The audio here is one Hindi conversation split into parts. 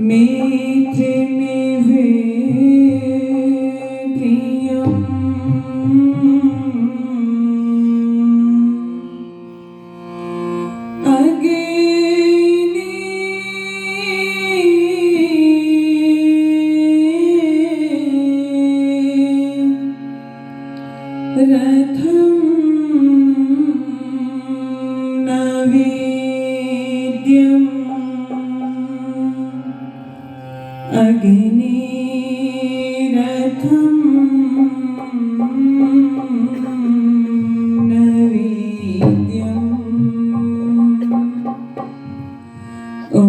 मित्र निवे प्रियम अग्नि रथम नवेद्यम अग्निरथं नवेद्यम् ॐ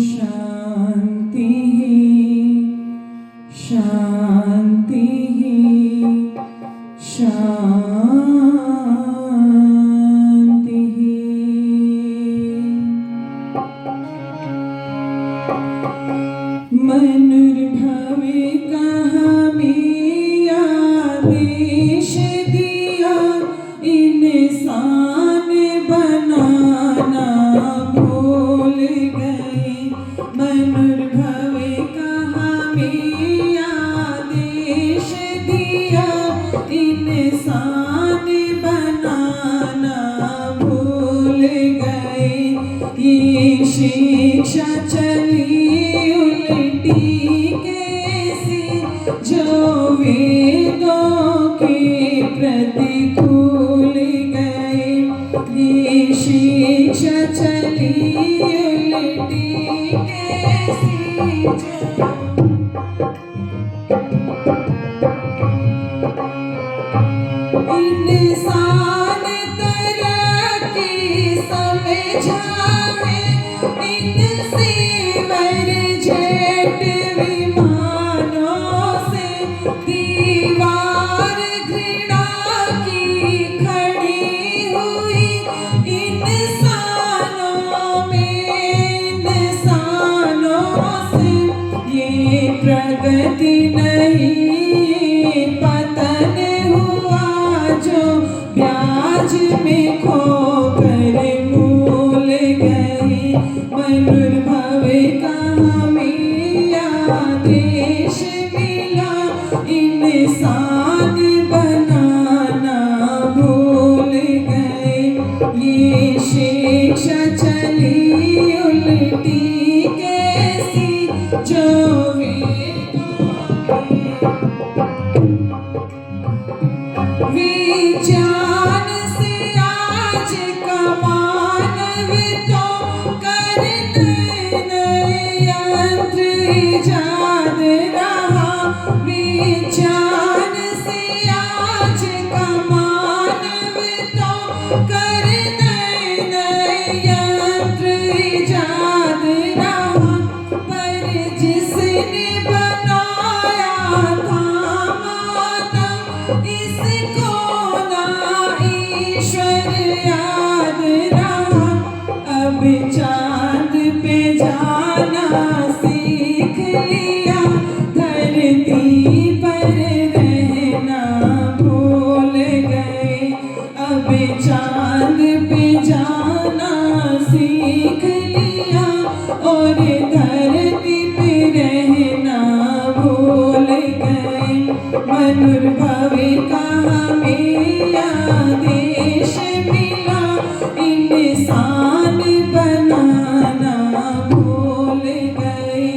शान्तिः शान्तिः शान्तिः। मनुर्भवे कहाँ आदेश दिया इंसान बनाना भूल गए। मनुर्भवे कहाँ आदेश दिया इंसान बनाना भूल गए। ये शिक्षा चली कैसी जो वेदों के प्रतिकूल गए। ये शिक्षा चली उल्टी कैसी जो इंसान तरक्की समझा है इनसे जेट विमानों से दीवार घृणा की खड़ी हुई इंसानों से। ये प्रगति नहीं पतन हुआ जो ब्याज में खोकर मूल गए। मनुर्भवे देश मिला इंसान बनाना भूल गए। ये शिक्षा चली उल्टी कैसी जो विज्ञान से आज का मानव तो कर इजाद रहा। विज्ञान से आज का मानव तो कर यंत्र इजाद रहा। पर जिसने बनाया था मानव इसको ना ईश्वर याद रहा। अब चांद पे जाना सीख लिया धरती पर रहना भूल गए। अब चांद पे जाना सीख लिया और धरती पे रहना भूल गए। मनुर्भवे कहाँ देश मिला इंसान बनाना भूल गए।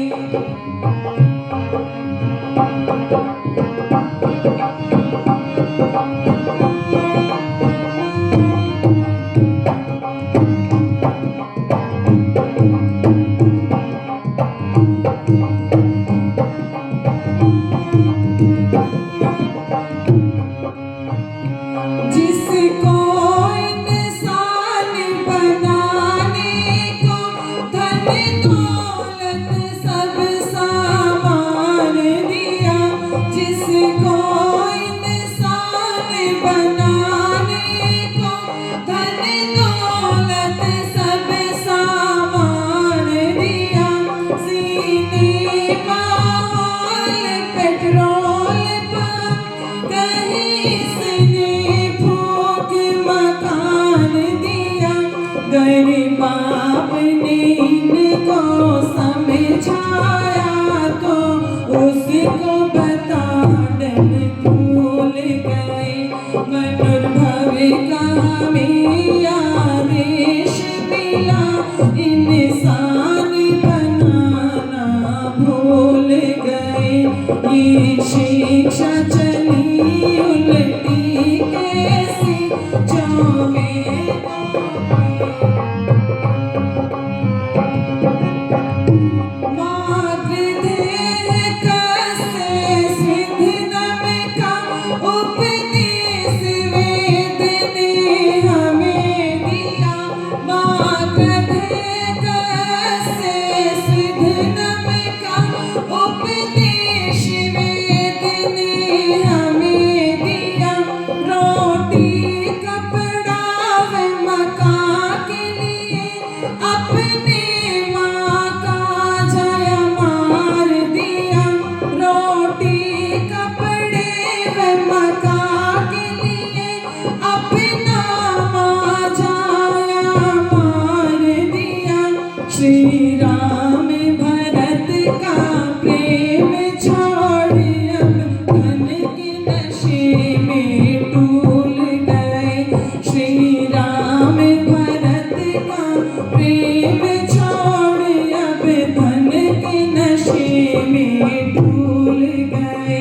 राम भरत का प्रेम छोड़ अब धन के नशे में डूल गए। श्री राम भरत का प्रेम छोड़ अब धन के नशे में डूल गए।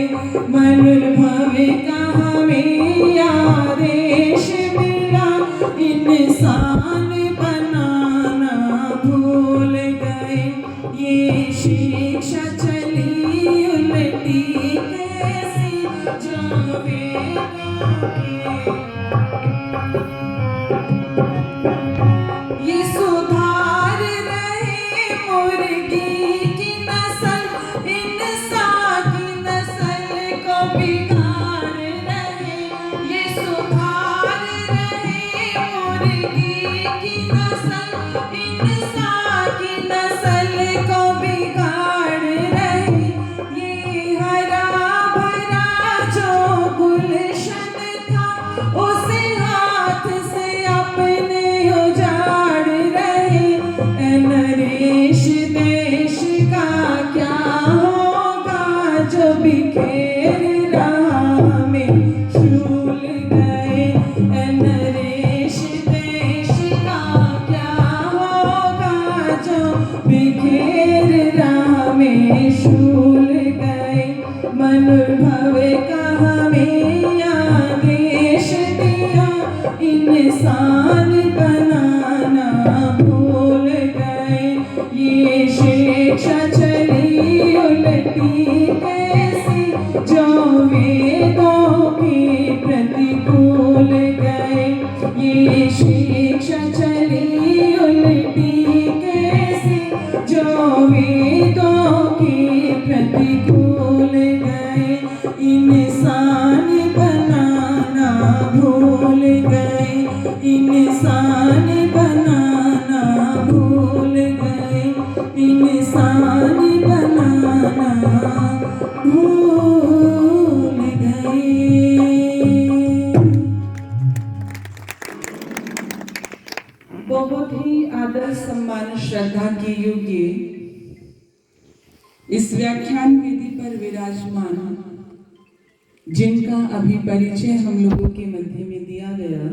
मनुर्भव का हमें आदेश मिला, इंसान बनाना भूल गए। ये शिक्षा चली उल्टी कैसी जावेगा ये सुधार रहे मुर्गी की नस्ल, इंसान की नस्ल को बिगाड़ रहे। ये सुधार रहे मुर्गी की नस्ल, इंसान की नस्ल को बिगाड़ रहे। ये हरा भरा जो गुलशन था उसे हाथ से अपने उजाड़ रहे। नरेश देश का क्या होगा जो बिखेर रहा में शूल गए। नरेश देश का क्या होगा जो बिखेर रहा में शूल गए। मनुर्भव का हमें आदेश दिया, इंसान बनाना भूल गए। ये शिक्षा चली उल्टी कैसी जो वेदों के प्रतिकूल गए। ये शिक्षा चली उल्टी कैसी जो वेदों के प्रतिकूल गए। इंसान बनाना भूल गए, इंसान बनाना भूल गए, इंसान बनाना भूल गए। बहुत ही आदर सम्मान श्रद्धा के योग्य इस व्याख्यान वेदी पर विराजमान जिनका अभी परिचय हम लोगों के मध्य में दिया गया,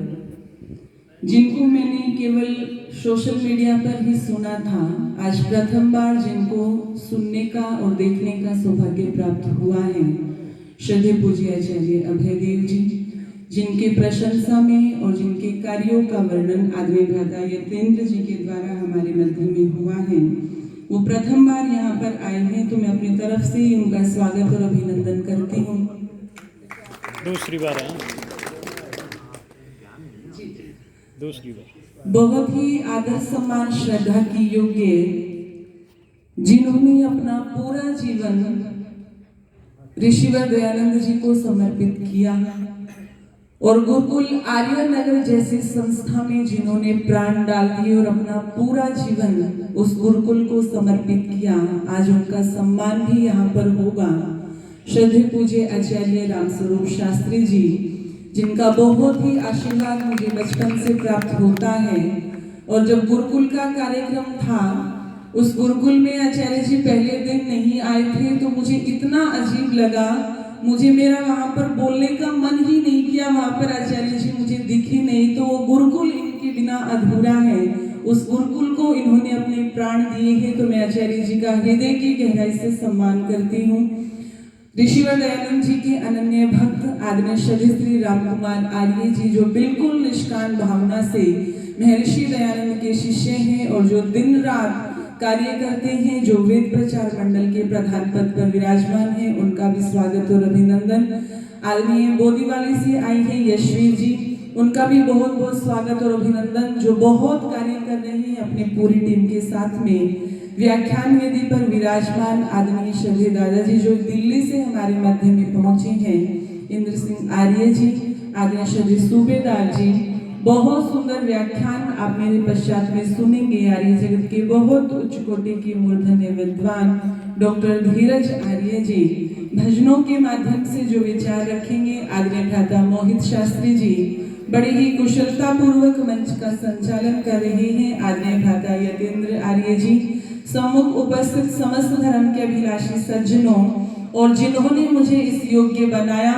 जिनको मैंने केवल सोशल मीडिया पर ही सुना था, आज प्रथम बार जिनको सुनने का और देखने का सौभाग्य प्राप्त हुआ है, श्रद्धेय पूज्य आचार्य अभयदेव जी, जिनके प्रशंसा में और जिनके कार्यों का वर्णन आदरणीय भ्राता यतेंद्र जी के द्वारा हमारे मध्य में हुआ है, वो प्रथम बार यहाँ पर आए हैं, तो मैं अपनी तरफ से उनका स्वागत और अभिनंदन करती हूँ। दूसरी बार है, दूसरी बार। बहुत ही आदर सम्मान श्रद्धा की योग्य जिन्होंने अपना पूरा जीवन ऋषिवर दयानंद जी को समर्पित किया और गुरुकुल आर्य नगर जैसी संस्था में जिन्होंने प्राण डाल दिए और अपना पूरा जीवन उस गुरुकुल को समर्पित किया, आज उनका सम्मान भी यहाँ पर होगा। श्रद्धेय पूज्य आचार्य रामस्वरूप शास्त्री जी, जिनका बहुत ही आशीर्वाद मुझे बचपन से प्राप्त होता है, और जब गुरुकुल का कार्यक्रम था उस गुरुकुल में आचार्य जी पहले दिन नहीं आए थे तो मुझे इतना अजीब लगा, मुझे मेरा वहाँ पर बोलने का मन ही नहीं किया, वहाँ पर आचार्य जी मुझे दिखे नहीं, तो वो गुरुकुल इनके बिना अधूरा है। उस गुरुकुल को इन्होंने अपने प्राण दिए हैं, तो मैं आचार्य जी का हृदय की गहराई से सम्मान करती हूँ। ऋषिवर दयानंद जी के अनन्य भक्त आदरणीय श्री रामकुमार आर्य जी, जो बिल्कुल निष्काम भावना से महर्षि दयानंद के शिष्य हैं और जो दिन रात कार्य करते हैं, जो वेद प्रचार मंडल के प्रधान पद पर विराजमान हैं, उनका भी स्वागत और अभिनंदन। आदरणीय बोदीवाली से आई है यशवीर जी, उनका भी बहुत बहुत स्वागत और अभिनंदन, जो बहुत कार्य कर रहे हैं अपनी पूरी टीम के साथ में। व्याख्यान वेदी पर विराजमान आदरणीय श्रद्धेय दादाजी, जो दिल्ली से हमारे मध्य में पहुंचे हैं, इंद्र सिंह आर्य जी, आदरणीय श्रद्धेय सूबेदार जी, बहुत सुंदर व्याख्यान आप मेरे पश्चात में सुनेंगे। आर्य जगत के बहुत उच्च कोटि के मूर्धन्य विद्वान डॉक्टर धीरज आर्य जी भजनों के माध्यम से जो विचार रखेंगे, आदरणीय भ्राता मोहित शास्त्री जी बड़े ही कुशलता पूर्वक मंच का संचालन कर रहे हैं, आदरणीय भ्राता यतेंद्र आर्य जी सम्मुख उपस्थित समस्त धर्म के अभिलाषी सज्जनों और जिन्होंने मुझे इस योग्य बनाया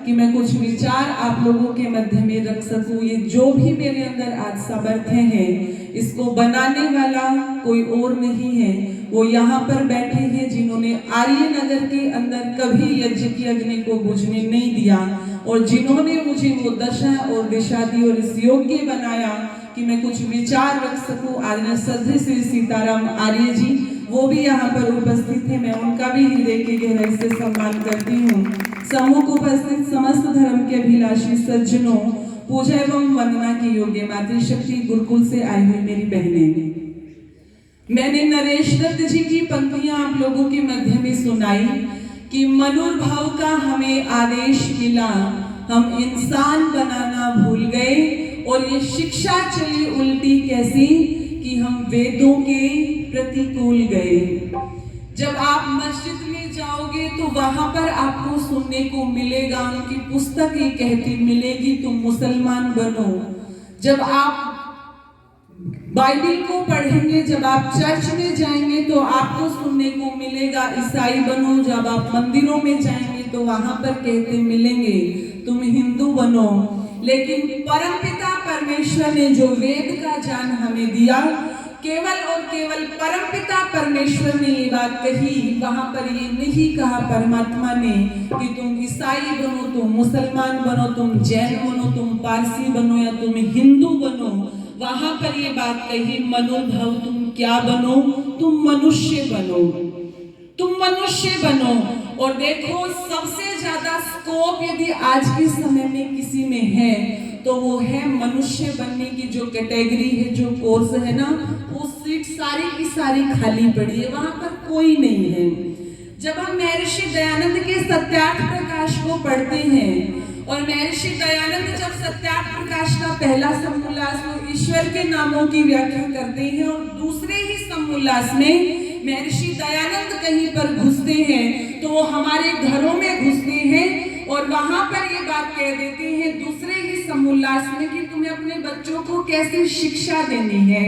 कि मैं कुछ विचार आप लोगों के मध्य में रख सकूं। ये जो भी मेरे अंदर आज सामर्थ्य है, इसको बनाने वाला कोई और नहीं है, वो यहाँ पर बैठे हैं जिन्होंने आर्य नगर के अंदर कभी यज्ञ की अग्नि को बुझने नहीं दिया और जिन्होंने मुझे वो दशा और दिशा दी और इस योग्य बनाया कि मैं कुछ विचार रख सकूं। आदरणीय श्रद्धेय श्री सीताराम आर्य जी वो भी यहाँ पर उपस्थित है, मैं उनका भी हृदय की गहराई से सम्मान करती हूँ। सम्मुख उपस्थित समस्त धर्म के अभिलाषी सज्जनों, पूजा एवं वंदना की योग्य मातृशक्ति, गुरुकुल से आई हुई मेरी बहनें, मैंने नरेश दत्त जी की पंक्तियां आप लोगों के मध्य में सुनाई कि मनोभाव का हमें आदेश मिला, हम इंसान बनाना भूल गए और ये शिक्षा चली उल्टी कैसी कि हम वेदों के प्रतिकूल गए। जब आप मस्जिद में जाओगे तो वहां पर आपको सुनने को मिलेगा, उनकी पुस्तक ये कहती मिलेगी तुम मुसलमान बनो। जब आप बाइबल को पढ़ेंगे, जब आप चर्च में जाएंगे तो आपको सुनने को मिलेगा ईसाई बनो। जब आप मंदिरों में जाएंगे तो वहां पर कहते मिलेंगे तुम हिंदू बनो। लेकिन परमपिता परमेश्वर ने जो वेद का ज्ञान हमें दिया, केवल और केवल परमपिता परमेश्वर ने ये बात कही, वहां पर ये नहीं कहा परमात्मा ने कि तुम ईसाई बनो, तुम मुसलमान बनो, तुम जैन बनो, तुम पारसी बनो या तुम हिंदू बनो। वहां पर ये बात कही मनोभाव तुम क्या बनो, तुम मनुष्य बनो, तुम मनुष्य बनो। और देखो सबसे ज्यादा स्कोप यदि आज के समय में किसी में है तो वो है मनुष्य बनने की जो कैटेगरी है, जो कोर्स है ना, वो सीट सारी की सारी खाली पड़ी है, वहां पर कोई नहीं है। जब हम महर्षि दयानंद के सत्यार्थ प्रकाश को पढ़ते हैं और महर्षि दयानंद जब सत्यार्थ प्रकाश का पहला समुल्लास में ईश्वर के नामों की व्याख्या करते हैं और दूसरे ही समुल्लास में महर्षि दयानंद कहीं पर घुसते हैं तो वो हमारे घरों में घुसते हैं और वहां पर ये बात कह देते हैं दूसरे ही समुल्लास में कि तुम्हें अपने बच्चों को कैसे शिक्षा देनी है।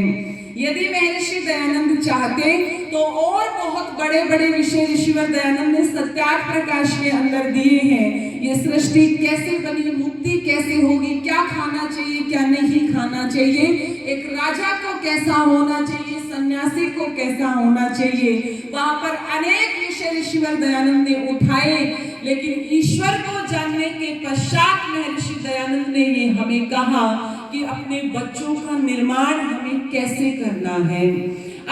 यदि महर्षि दयानंद चाहते तो और बहुत बड़े बड़े विषय ईश्वर दयानंद ने सत्यार्थ प्रकाश के अंदर दिए हैं। ये सृष्टि कैसे बनी, मुक्ति कैसे होगी, क्या खाना चाहिए क्या नहीं खाना चाहिए, एक राजा को कैसा होना चाहिए, सन्यासी को कैसा होना चाहिए, वहां पर अनेक विषय ईश्वर दयानंद ने उठाए। लेकिन ईश्वर को जानने के पश्चात महर्षि दयानंद ने ये हमें कहा कि अपने बच्चों का निर्माण हमें कैसे करना है।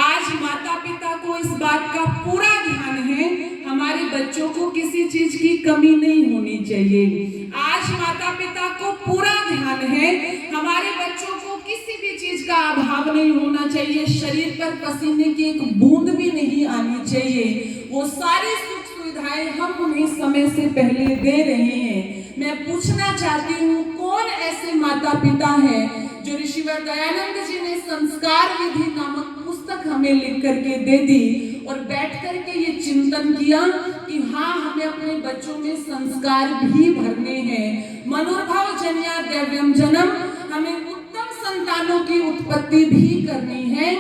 आज माता पिता को इस बात का पूरा ध्यान है, हमारे बच्चों को किसी चीज की कमी नहीं होनी चाहिए। आज माता पिता को पूरा ध्यान है, हमारे बच्चों को किसी भी चीज का अभाव नहीं होना चाहिए, शरीर पर पसीने की एक बूंद भी नहीं आनी चाहिए। वो सारी सुख सुविधाएं हम उन्हें समय से पहले दे रहे हैं। मैं पूछना चाहती हूँ कौन ऐसे माता पिता हैं जो ऋषिवर दयानंद जी ने संस्कार विधि नामक पुस्तक हमें लिख करके दे दी और बैठ करके ये चिंतन किया कि हाँ हमें अपने बच्चों में संस्कार भी भरने हैं, मनोभाव जन्या दैव्यम जन्म, हमें उत्तम संतानों की उत्पत्ति भी करनी है।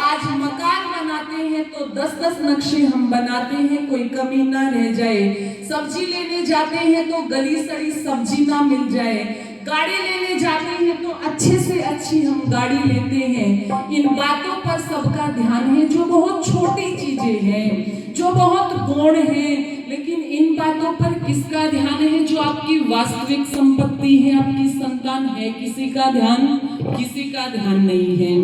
आज मकान बनाते हैं तो 10-10 नक्शे हम बनाते हैं, कोई कमी ना रह जाए। सब्जी लेने जाते हैं तो गली सड़ी सब्जी ना मिल जाए। गाड़ी लेने जाते हैं तो अच्छे से अच्छी हम गाड़ी लेते हैं। इन बातों पर सबका ध्यान है, जो बहुत छोटी चीजें हैं, जो बहुत गौण हैं, लेकिन इन बातों पर किसका ध्यान है? जो आपकी वास्तविक संपत्ति है, आपकी संतान है, किसी का ध्यान नहीं है।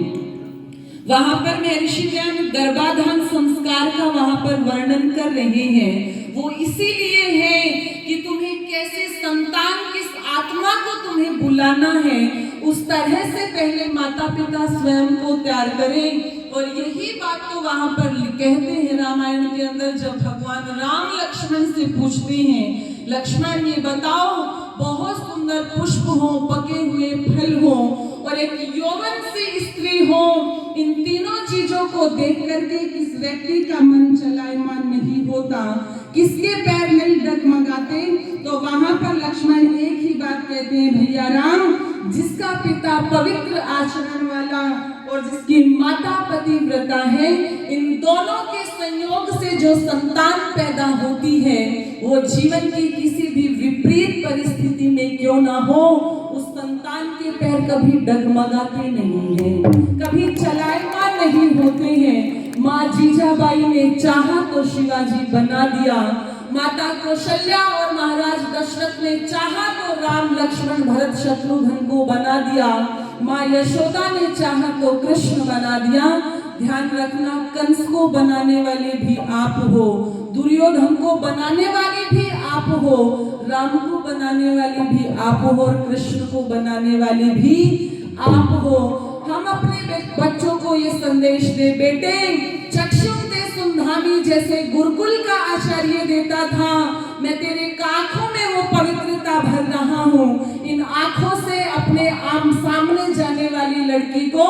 वहां पर महर्षि दयानंद गर्भाधान संस्कार का वहां पर वर्णन कर रहे हैं। वो इसीलिए है कि तुम्हें कैसे संतान, किस आत्मा को तुम्हें बुलाना है, उस तरह से पहले माता पिता स्वयं को तैयार करें। और यही बात तो वहां पर कहते हैं रामायण के अंदर, जब भगवान राम लक्ष्मण से पूछते हैं, लक्ष्मण ये बताओ बहुत सुंदर पुष्प हो, पके हुए फल हो और एक यौवन सी स्त्री हो, इन तीनों चीजों को देख करके किस व्यक्ति का मन चलायमान नहीं होता, किसके पैर नहीं डगमगाते? तो वहां पर लक्ष्मण एक ही बात कहते हैं, भैया राम जिसका पिता पवित्र आचरण वाला और जिसकी माता पतिव्रता है, इन दोनों के संयोग से जो संतान पैदा होती है वो जीवन की किसी भी विपरीत परिस्थिति में क्यों ना हो, उस संतान के पैर कभी डगमगाते नहीं हैं, कभी चलायमान नहीं होते हैं। माँ जीजाबाई ने चाहा तो शिवाजी बना दिया, माता कौशल्या और महाराज दशरथ ने चाहा तो राम लक्ष्मण भरत शत्रुघ्न को बना दिया, माँ यशोदा ने चाहा तो कृष्ण बना दिया। ध्यान रखना, कंस को बनाने वाले भी आप हो, दुर्योधन को बनाने वाले भी आप हो, राम को बनाने वाले भी आप हो और कृष्ण को बनाने वाले भी आप हो। हम अपने बच्चों को ये संदेश दे, बेटे चक्षुं ते सुंधामी जैसे गुरुकुल का आचार्य देता था, मैं तेरे आंखों में वो पवित्रता भर रहा हूँ। इन आंखों से अपने आम सामने जाने वाली लड़की को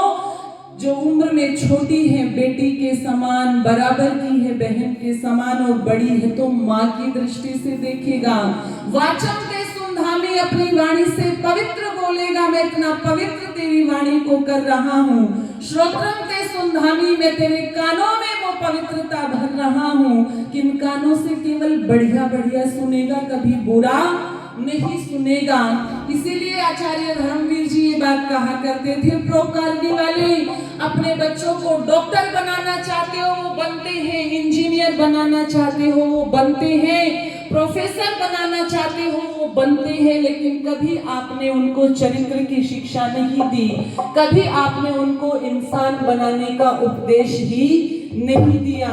जो उम्र में छोटी है बेटी के समान, बराबर की है बहन के समान और बड़ी है तो माँ की दृष्टि से देखेगा। वाचम ते सुंधामी, अपनी वाणी से पवित्र बोलेगा, मैं इतना पवित्र तेरी वाणी को कर रहा हूँ। श्रोत्रम ते सुंधामी, मैं तेरे कानों में वो पवित्रता भर रहा हूँ। किन कानों से केवल बढ़िया बढ़िया सुनेगा, कभी बुरा नहीं सुनेगा। इसीलिए आचार्य धर्मवीर जी ये बात कहा करते थे, प्रोकारणी वाले अपने बच्चों को डॉक्टर बनाना चाहते हो वो बनते हैं, इंजीनियर बनाना चाहते हो वो बनते हैं, प्रोफेसर बनाना चाहते हो वो बनते हैं, लेकिन कभी आपने उनको चरित्र की शिक्षा नहीं दी, कभी आपने उनको इंसान बनाने का उपदेश ही नहीं दिया,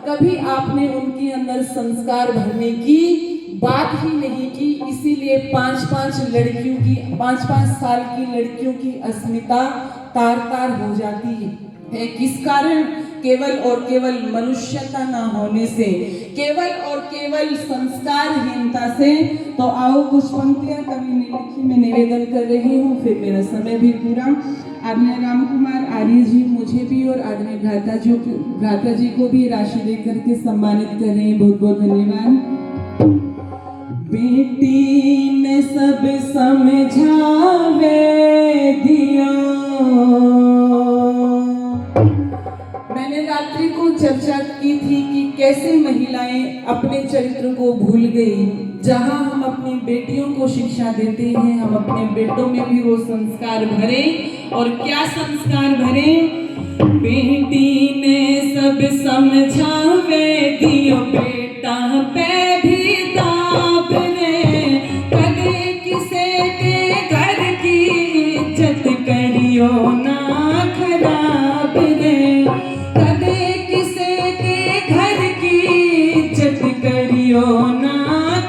कभी आपने उनके अंदर संस्कार भरने की बात ही नहीं की। इसीलिए 5-5 लड़कियों की 5-5 साल की लड़कियों की अस्मिता तार-तार हो जाती है। किस कारण? केवल और केवल मनुष्यता ना होने से, केवल और केवल संस्कारहीनता से। तो आओ कुछ पंक्तियां कवि ने लिखी, मैं निवेदन कर रही हूँ, फिर मेरा समय भी पूरा। आदरणीय राम कुमार आर्य जी मुझे भी और आदरणीय भ्राता जी को भी राशि देकर के सम्मानित कर रहे हैं, बहुत बहुत धन्यवाद। बेटी ने सब समझावे दिया। मैंने रात्रि को चर्चा की थी कि कैसे महिलाएं अपने चरित्र को भूल गई। जहां हम अपनी बेटियों को शिक्षा देते हैं, हम अपने बेटों में भी वो संस्कार भरें। और क्या संस्कार भरें? बेटी ने सब समझावे दियो, बेटा पे भी दाब रे, कदे किसे के घर की इज्जत करियो ना खराब रे, कदे किसे के घर की इज्जत करियो ना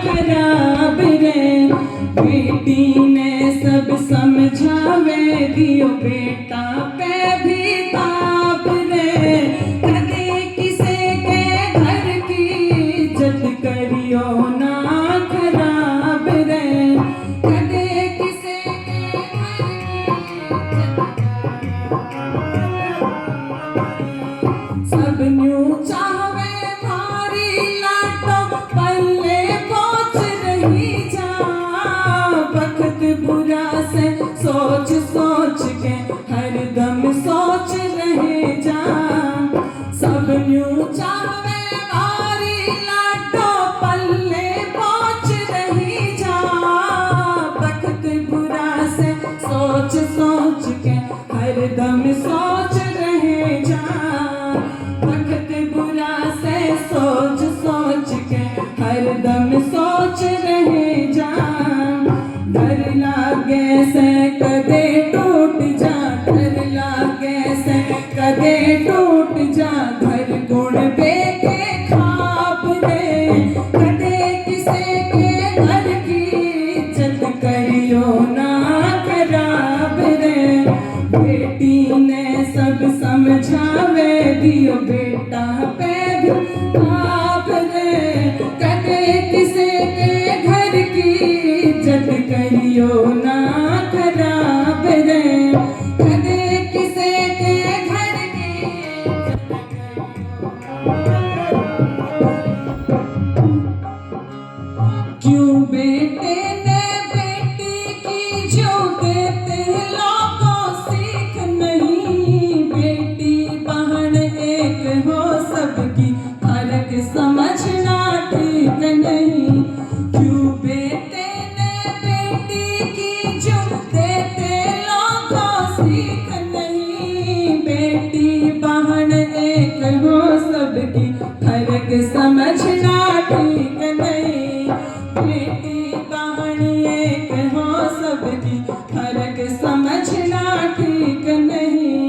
खराब रे। बेटी ने सब समझावे दियो, बेटा पे भी दाब रे, कदे किसे के घर की इज्जत करियो ना खराब रे, कदे किसे के घर की सब न्यू चाहवे मारी लाटो पल्ले पहुंच रही जा, वक्त बुरा से सोच सोच के हर दम सोच रहे जा। सब न्यू चाहवे मारी लाटो पल्ले पहुंच रही जा, वक्त बुरा से सोच सोच के हर दम सोच रहे जा, वक्त बुरा से सोच सोच के हर दम सोच रहे जा। डर लागे से कदे टूट जा, डर लागे से कदे टूट जा, घर गुण बेटे खाप रे, कदे किसे के घर की इज्जत करियो ना खराब रे। बेटी ने सब समझावे दियो, बेटा पे भी खाप रे, कदे किसे के घर की इज्जत करियो ना खराब रे, कदे किसे के घर की क्यों बेटे ने बेटी की जो देते सबकी फर्क समझना ठीक नहीं। बेटी कहानी एक हो सबकी फर्क समझना ठीक नहीं।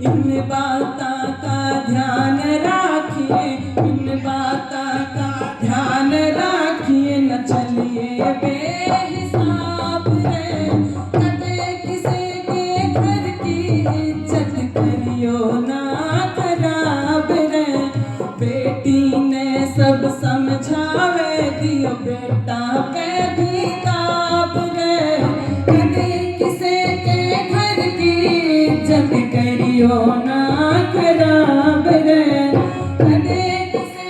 इन बातों का ध्यान रखिए, इन बातों का ध्यान रखिए, न चलिए बेहिसाब रे। कदे किसी के घर की इज्जत करियो ना खराब रे। बेटी ने सब समझावे दियो बेटा पे भी ताब रे। कदे किसी के घर की इज्जत करियो ना खराब रे। कदे किसी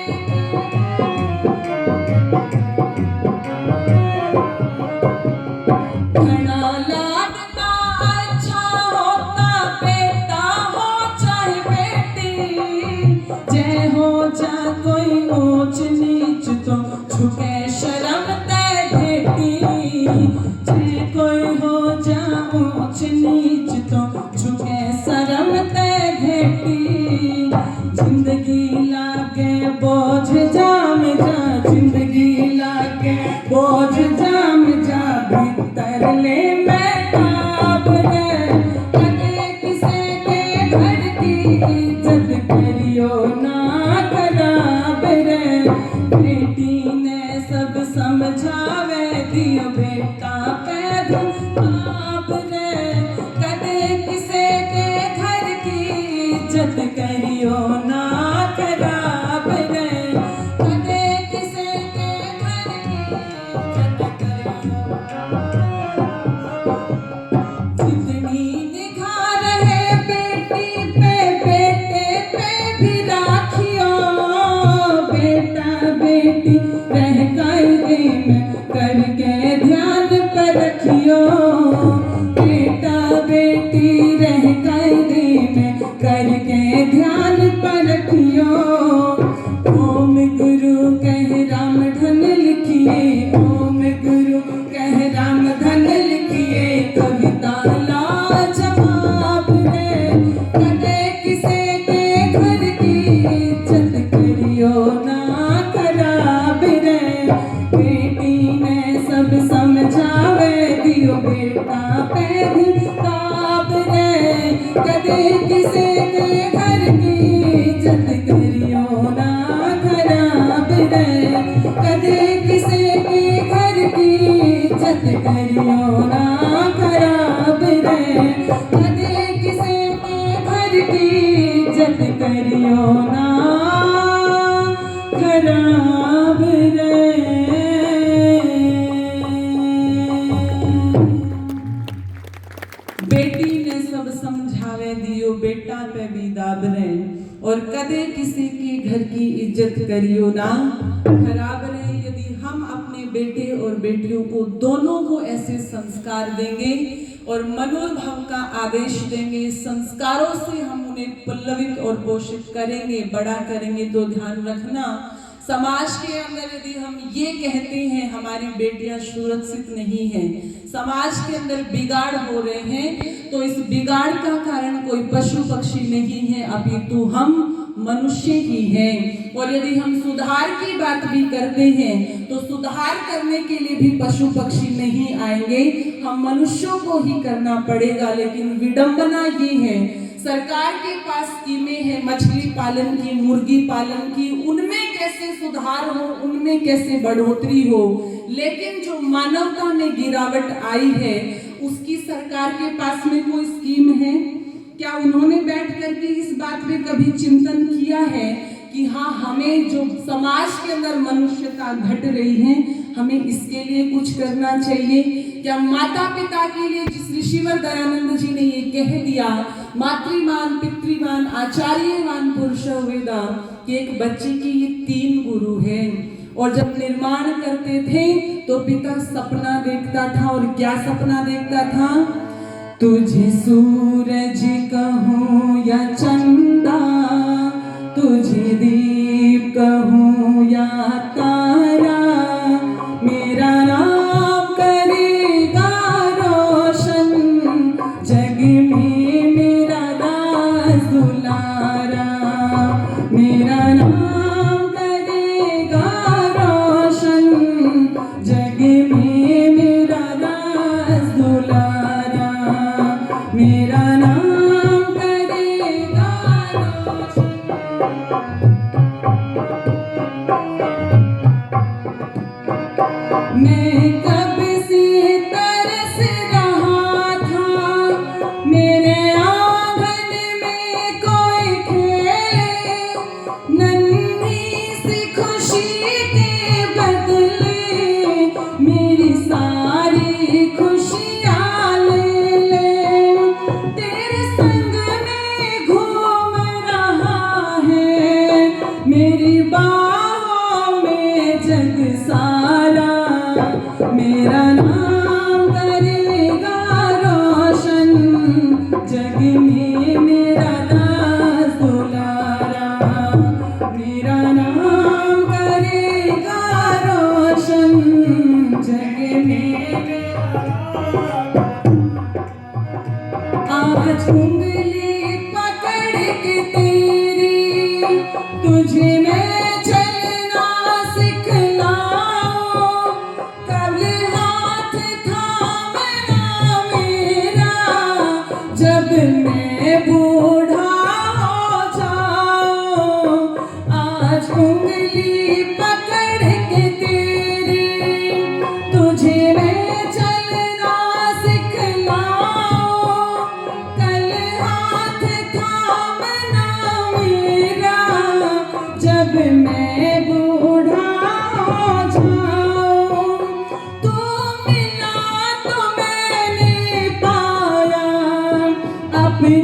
घना लाडला अच्छा होता बेटा हो चाहे बेटी। जय हो जा कोई ऊंच नीच तो झुके शर्म ते भेटी। जय कोई हो जा ऊंच नीच तो झुके शर्म ते भेटी। जिंदगी लागे बोझ जाम जा, जिंदगी लागे बोझ जाम जा, भीतर ले मैं ताब रे। कदे किसी के घर की इज्जत करियो ना खराब रे। बेटी ने सब समझावे दियो बेटा पे ताब रे। कदे किसी के घर की इज्जत करियो ना खराब रे। कदे किसी के घर की इज्जत करियो। जितनी निगाह रहे बेटी पे बेटे पे भी राखियो। बेटा बेटी रह कायदे में करके ध्यान पर रखियो। बेटा बेटी रह कायदे में करके ध्यान पर रखियो। ओम गुरु कह राम धन लिखिए, ओम गुरु कह राम धन लिखिए, कविता लाजवाब रे। कदे किसी के घर की इज्जत करियो ना खराब रे। बेटी ने सब समझावे दियो बेटा पे भी ताब रे। कदे किसी के घर की इज्जत करियो ना खराब रे। कदे किसी के घर की इज्जत करियो ना खराब रे। कदे किसी के घर की इज्जत करियो ना खराब रे। बेटी ने सब समझावे दियो बेटा पे भी दाब रे। और कदे किसी के घर की इज्जत करियो ना खराब रे। यदि हम अपने बेटे और बेटियों को दोनों को ऐसे संस्कार देंगे और मनोभाव का आदेश देंगे, संस्कारों से हम उन्हें पल्लवित और पोषित करेंगे, बड़ा करेंगे, तो ध्यान रखना समाज के अंदर यदि हम ये कहते हैं हमारी बेटियां सुरक्षित नहीं है, समाज के अंदर बिगाड़ हो रहे हैं, तो इस बिगाड़ का कारण कोई पशु पक्षी नहीं है, अपितु हम मनुष्य ही हैं। और यदि हम सुधार की बात भी करते हैं तो सुधार करने के लिए भी पशु पक्षी नहीं आएंगे, हम मनुष्यों को ही करना पड़ेगा। लेकिन विडंबना ये है, सरकार के पास स्कीमें हैं मछली पालन की, मुर्गी पालन की, उनमें कैसे सुधार हो, उनमें कैसे बढ़ोतरी हो, लेकिन जो मानवता में गिरावट आई है उसकी सरकार के पास में कोई स्कीम है क्या? उन्होंने बैठ करके इस बात पे कभी चिंतन किया है कि हाँ, हमें जो समाज के अंदर मनुष्यता घट रही है, हमें इसके लिए कुछ करना चाहिए क्या? माता पिता के लिए जिस ऋषिवर दयानंद जी ने ये कह दिया, मातृमान पितृमान आचार्यवान पुरुष वेदा, कि एक बच्चे के ये 3 गुरु हैं। और जब निर्माण करते थे तो पिता सपना देखता था, और क्या सपना देखता था? तुझे सूरज कहूँ या चंदा, तुझे दीप कहूँ या तारा, मेरा नाम करेगा रोशन, जग में मेरा दास दुलारा, मेरा नाम तुझे मैं चलना सिखलाऊं, कब हाथ थामना मेरा, जब मैं बूढ़ा हो जाऊं। आज उंगली पकड़ के तेरी तुझे मैं चलना सिखलाऊं, कल हाथ थामना मेरा, जब मैं बूढ़ा हो जाऊं। तू मिला तो मैंने पाया अपने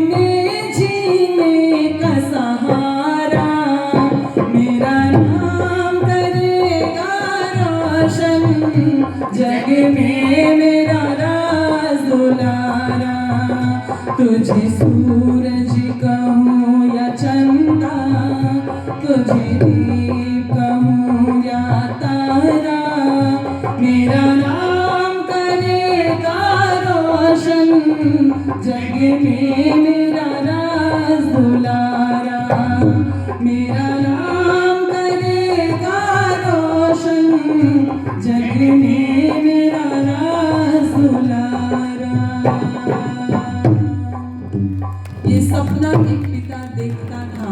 जीने का सहारा, मेरा नाम करेगा रोशन, जग में मेरा राज दुलारा। तुझे सूरज कहूँ या चंदा, तुझे दीप कहूँ या तारा, मेरा नाम करेगा रोशन, जग में मेरा राज दुलारा। मेरा नाम करेगा रोशन, जग में मेरा राज दुलारा। ये सपना एक पिता देखता था,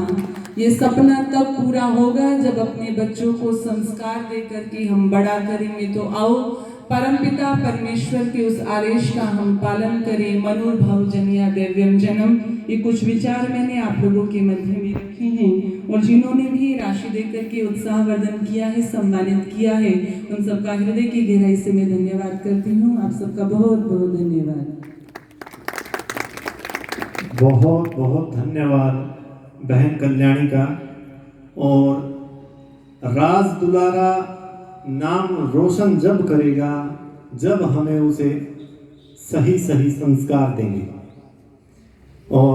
ये सपना तब पूरा होगा जब अपने बच्चों को संस्कार दे करके हम बड़ा करेंगे। तो आओ परमपिता परमेश्वर के उस आदेश का हम पालन करें। मनोभव जनिया दिव्यम जन्म, ये कुछ विचार मैंने आप लोगों के मध्य में रखे हैं, और जिन्होंने भी राशि देकर के उत्साहवर्धन किया है, सम्मानित किया है, उन सबका हृदय की गहराई से मैं धन्यवाद करती हूँ। आप सबका बहुत बहुत धन्यवाद। बहुत बहुत धन्यवाद बहन कल्याणी का। और राज दुलारा नाम रोशन जब करेगा जब हमें उसे सही सही संस्कार देंगे। और